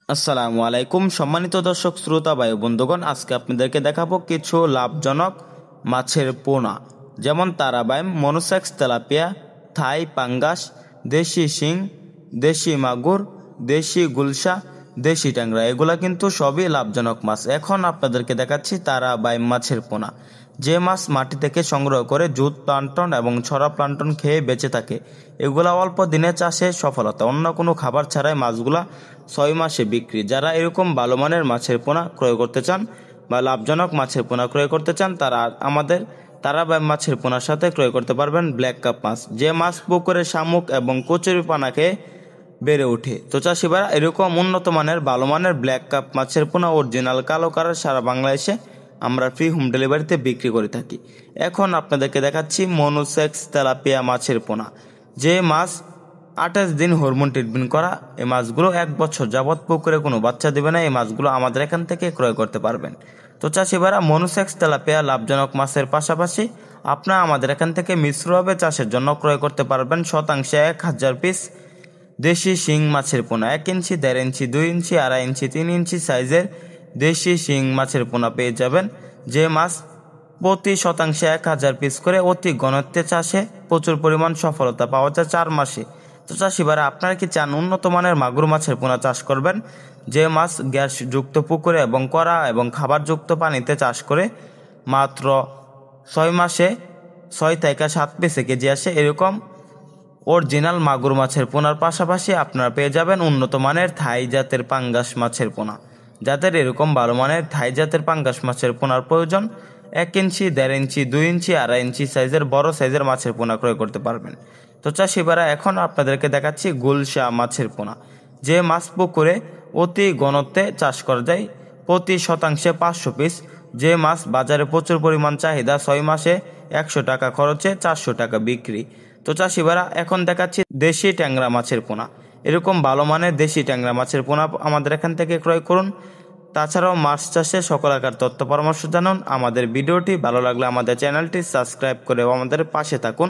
আসসালামু আলাইকুম সম্মানিত দর্শক শ্রোতা ভাই বন্ধুগণ, আজকে আপনাদেরকে দেখাবো কিছু লাভজনক মাছের পোনা, যেমন তারাবাইম, মনোসেক্স তেলাপিয়া, থাই পাঙ্গাস, দেশি শিং, দেশি মাগুর, দেশি গুলশা, দেশি ট্যাংরা। এগুলা কিন্তু সবই লাভজনক মাছ। এখন আপনাদেরকে দেখাচ্ছি তারাবাইম মাছের পোনা। যে মাছ মাটি থেকে সংগ্রহ করে জুট প্লান্টন এবং ছড়া প্লান্টন খেয়ে বেঁচে থাকে, এগুলা অল্প দিনে চাষে সফলতা, অন্য কোনো খাবার ছাড়াই মাছগুলা 6 মাসে বিক্রি। যারা এরকম ভালো মানের মাছের পোনা ক্রয় করতে চান বা লাভজনক মাছের পোনা ক্রয় করতে চান, তারা আমাদের তারাবাইম মাছের পোনার সাথে ক্রয় করতে পারবেন ব্ল্যাক কাপ মাছ, যে মাছ পুকুরে শামুক এবং কচুরি পানা খেয়ে বেড়ে ওঠে। তো চাষিরা এরকম উন্নত মানের ভালো মানের ব্ল্যাক কাপ মাছের পোনা অরিজিনাল কালো কালার সারা বাংলাদেশে আমরা ফ্রি হোম ডেলিভারিতে বিক্রি করে থাকি। এখন আপনাদেরকে দেখাচ্ছি মনোসেক্স তেলাপিয়া মাছের পোনা, যে মাছ 28 দিন হরমোন ট্রিটমেন্ট করা। এই মাছগুলো 1 বছর যাবৎ পুকুরে কোনো বাচ্চা দেবে না। এই মাছগুলো আমাদের এখান থেকে ক্রয় করতে পারবেন। তো চাষিরা মনোসেক্স তেলাপিয়া লাভজনক মাছের পাশাপাশি আপনারা আমাদের এখান থেকে মিশ্রভাবে চাষের জন্য ক্রয় করতে পারবেন শতাংশে 1000 পিস দেশি শিং মাছের পোনা। 1 ইঞ্চি, 1.5 ইঞ্চি, 2 ইঞ্চি, 2.5 ইঞ্চি, 3 ইঞ্চি সাইজের দেশি শিং মাছের পোনা পেয়ে যাবেন, যে মাছ প্রতি শতাংশে 1000 পিস করে অতি ঘনত্বে চাষে প্রচুর পরিমাণ সফলতা পাওয়া যায় 4 মাসে। তো চাষিবারা, আপনারা কি চান উন্নত মানের মাগুর মাছের পোনা চাষ করবেন, যে মাছ গ্যাসযুক্ত পুকুরে এবং কড়া এবং খাবারযুক্ত পানিতে চাষ করে মাত্র 6 মাসে 6 থেকে 7 পিসে কেজি আসে? এরকম অরিজিনাল মাগুর মাছের পোনার পাশাপাশি আপনারা পেয়ে যাবেন উন্নত মানের থাই জাতের পাঙ্গাস মাছের পোনা। যাদের এরকম ভালো মানের থাই জাতের পাঙ্গাস মাছের পোনার প্রয়োজন, 1 ইঞ্চি, 1.5 ইঞ্চি, 2 ইঞ্চি, 2.5 ইঞ্চি সাইজের বড় সাইজের মাছের পোনা ক্রয় করতে পারবেন। তো চাষিবারা, এখন আপনাদেরকে দেখাচ্ছি গুলশা মাছের পোনা, যে মাছ পুকুরে অতি ঘনত্বে চাষ করা যায় প্রতি শতাংশে 500 পিস, যে মাছ বাজারে প্রচুর পরিমাণ চাহিদা, 6 মাসে 100 টাকা খরচে 400 টাকা বিক্রি। তো চাষিবারা, এখন দেখাচ্ছি দেশি ট্যাংরা মাছের পোনা। এরকম ভালো মানের দেশি ট্যাংরা মাছের পোনা আমাদের এখান থেকে ক্রয় করুন। তাছাড়াও মাছ চাষে সকল আকার তথ্য পরামর্শ জানুন। আমাদের ভিডিওটি ভালো লাগলে আমাদের চ্যানেলটি সাবস্ক্রাইব করে আমাদের পাশে থাকুন।